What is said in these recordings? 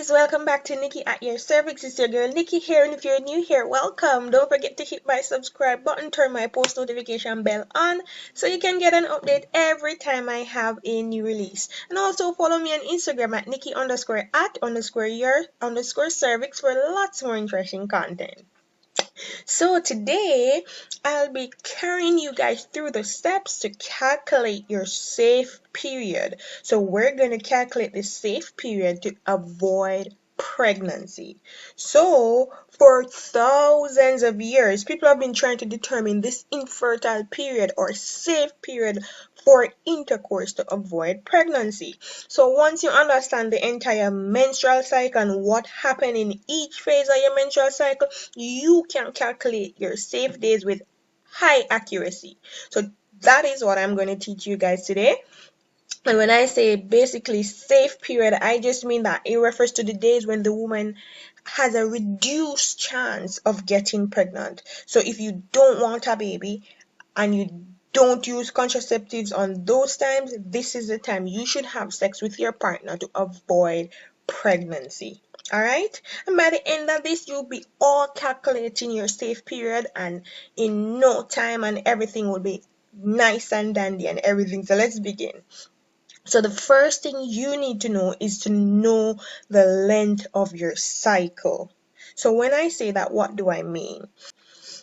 guys, welcome back to Nicky at Your Cervix. It's your girl Nicky here, and if you're new here, welcome. Don't forget to hit my subscribe button, turn my post notification bell on so you can get an update every time I have a new release. And also follow me on Instagram at Nicky_at_your_cervix for lots more interesting content. So today I'll be carrying you guys through the steps to calculate your safe period. So we're going to calculate the safe period to avoid pregnancy. So for thousands of years, people have been trying to determine this infertile period or safe period for intercourse to avoid pregnancy. So once you understand the entire menstrual cycle and what happened in each phase of your menstrual cycle, you can calculate your safe days with high accuracy. So that is what I'm going to teach you guys today. And when I say basically safe period, I just mean that it refers to the days when the woman has a reduced chance of getting pregnant. So if you don't want a baby and you don't use contraceptives on those times, this is the time you should have sex with your partner to avoid pregnancy. All right, and by the end of this, you'll be all calculating your safe period, and in no time, and everything will be nice and dandy and everything. So let's begin. So the first thing you need to know is to know the length of your cycle. So when I say that, what do I mean?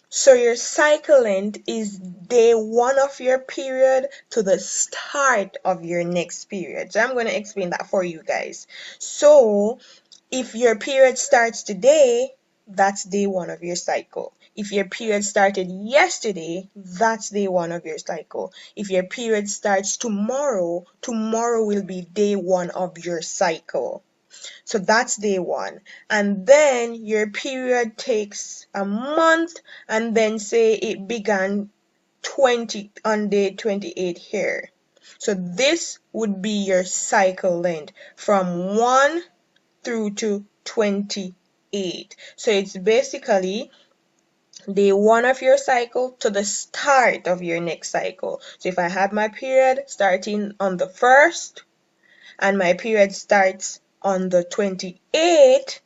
So your cycle length is day one of your period to the start of your next period. So I'm going to explain that for you guys. So if your period starts today, that's day one of your cycle. If your period started yesterday, that's day one of your cycle. If your period starts tomorrow, tomorrow will be day one of your cycle. So that's day one. And then your period takes a month, and then say it began 20 on day 28 here. So this would be your cycle length from 1 through to 28. So it's basically day one of your cycle to the start of your next cycle. So if I had my period starting on the 1st and my period starts on the 28th,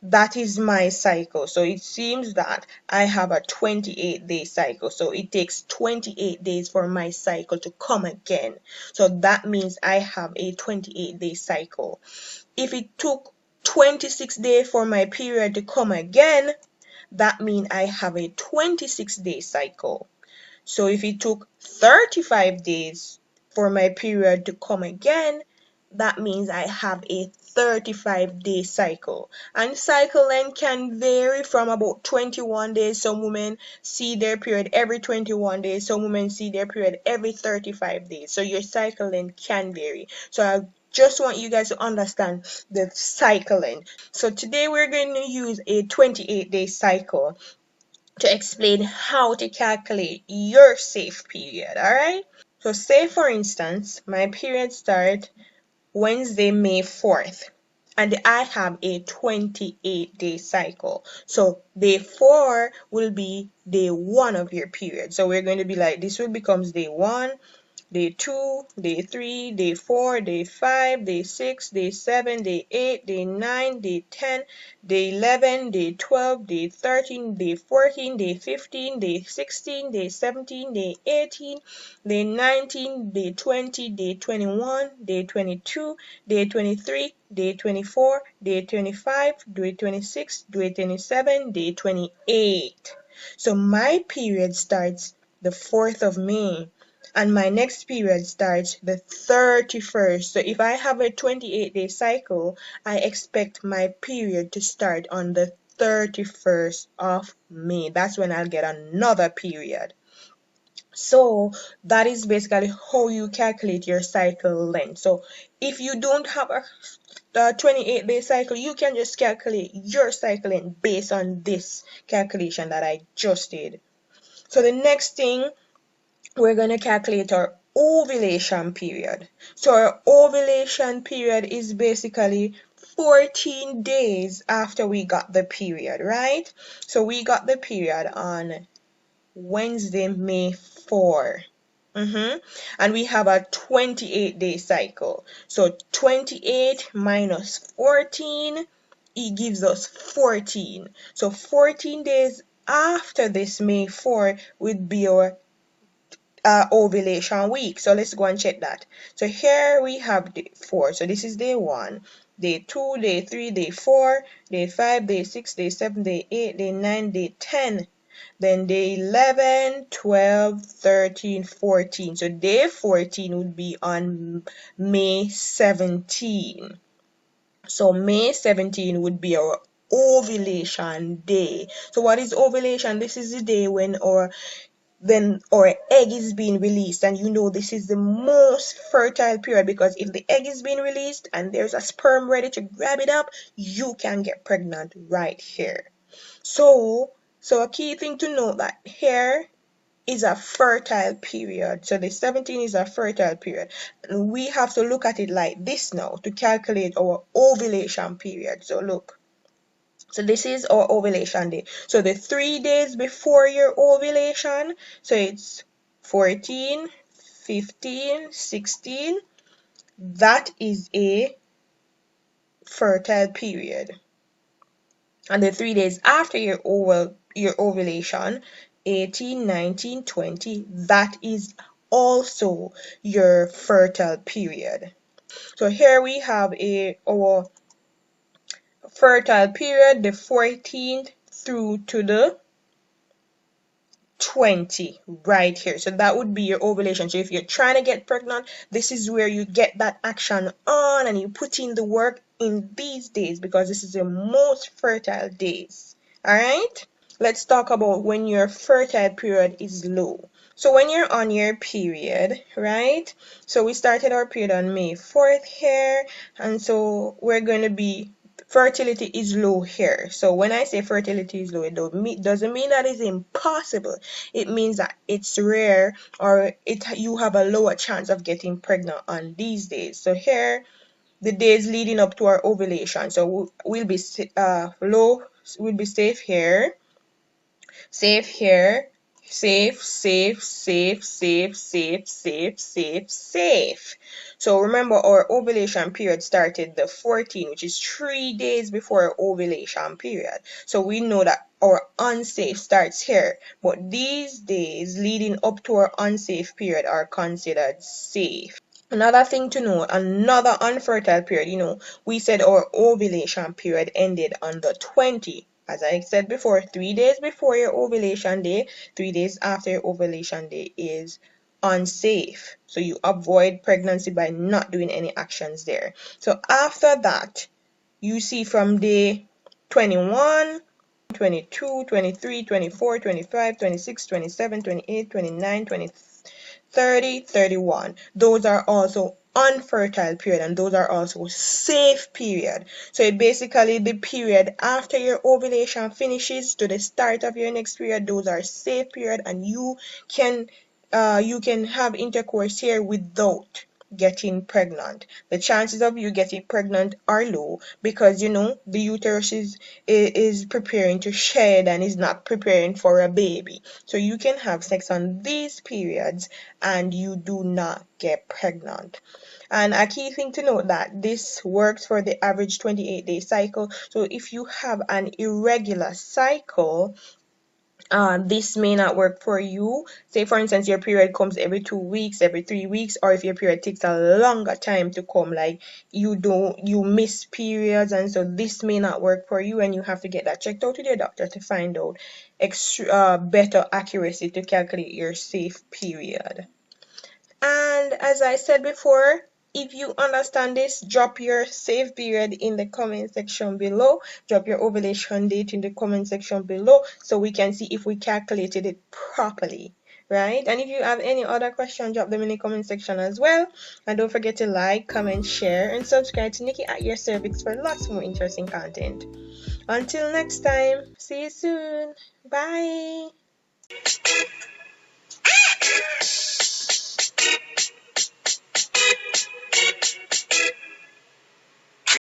that is my cycle. So it seems that I have a 28-day cycle. So it takes 28 days for my cycle to come again. So that means I have a 28-day cycle. If it took 26 days for my period to come again, that means I have a 26-day cycle. So if it took 35 days for my period to come again, that means I have a 35-day cycle. And cycle length can vary from about 21 days. Some women see their period every 21 days. Some women see their period every 35 days. So your cycle length can vary. So I just want you guys to understand the cycle length. So today we're going to use a 28-day cycle to explain how to calculate your safe period. All right. So say for instance, my period starts Wednesday, May 4th, and I have a 28-day cycle. So day 4 will be day 1 of your period. So we're going to be like, this will becomes day 1, day 2, day 3, day 4, day 5, day 6, day 7, day 8, day 9, day 10, day 11, day 12, day 13, day 14, day 15, day 16, day 17, day 18, day 19, day 20, day 21, day 22, day 23, day 24, day 25, day 26, day 27, day 28. So my period starts the 4th of May. And my next period starts the 31st. So if I have a 28-day cycle, I expect my period to start on the 31st of May. That's when I'll get another period. So that is basically how you calculate your cycle length. So if you don't have a 28-day cycle, you can just calculate your cycle length based on this calculation that I just did. So the next thing, we're going to calculate our ovulation period. So our ovulation period is basically 14 days after we got the period, right? So we got the period on Wednesday, May 4. And we have a 28-day cycle. So 28 minus 14 it gives us 14. So 14 days after this May 4 would be our ovulation week. So let's go and check that. So here we have day 4. So this is day 1, day 2, day 3, day 4, day 5, day 6, day 7, day 8, day 9, day 10. Then day 11, 12, 13, 14. So day 14 would be on May 17. So May 17 would be our ovulation day. So what is ovulation? This is the day when our egg is being released, and you know this is the most fertile period, because if the egg is being released and there's a sperm ready to grab it up, you can get pregnant right here. So a key thing to note that here is a fertile period. So the 17 is a fertile period. And we have to look at it like this now to calculate our ovulation period. So look. So this is our ovulation day. So the 3 days before your ovulation, so it's 14, 15, 16. That is a fertile period. And the 3 days after your ovulation, 18, 19, 20, that is also your fertile period. So here we have our fertile period, the 14th through to the 20 right here. So that would be your ovulation. So if you're trying to get pregnant, this is where you get that action on and you put in the work in these days, because this is the most fertile days. All right, let's talk about when your fertile period is low. So when you're on your period, right? So we started our period on May 4th here, and so we're going to be fertility is low here. So when I say fertility is low, it doesn't mean that it's impossible. It means that it's rare, or you have a lower chance of getting pregnant on these days. So here, the days leading up to our ovulation. So we'll be low, we'll be safe here, safe here, safe, safe, safe, safe, safe, safe, safe, safe. So remember, our ovulation period started the 14th, which is 3 days before our ovulation period. So we know that our unsafe starts here, but these days leading up to our unsafe period are considered safe. Another thing to know, another unfertile period, we said our ovulation period ended on the 20th. As I said before, 3 days before your ovulation day, 3 days after your ovulation day is unsafe. So you avoid pregnancy by not doing any actions there. So after that, you see from day 21, 22, 23, 24, 25, 26, 27, 28, 29, 30, 31. Those are also unfertile period, and those are also safe period. So it basically the period after your ovulation finishes to the start of your next period, those are safe period, and you can have intercourse here without getting pregnant. The chances of you getting pregnant are low, because the uterus is preparing to shed and is not preparing for a baby. So you can have sex on these periods and you do not get pregnant. And a key thing to note that this works for the average 28-day cycle. So if you have an irregular cycle, this may not work for you. Say for instance your period comes every 2 weeks, every 3 weeks, or if your period takes a longer time to come, like you miss periods, and so this may not work for you, and you have to get that checked out with your doctor to find out better accuracy to calculate your safe period. And as I said before, if you understand this, drop your safe period in the comment section below. Drop your ovulation date in the comment section below so we can see if we calculated it properly. Right? And if you have any other question, drop them in the comment section as well. And don't forget to like, comment, share, and subscribe to Nicky At Your Cervix for lots more interesting content. Until next time, see you soon. Bye.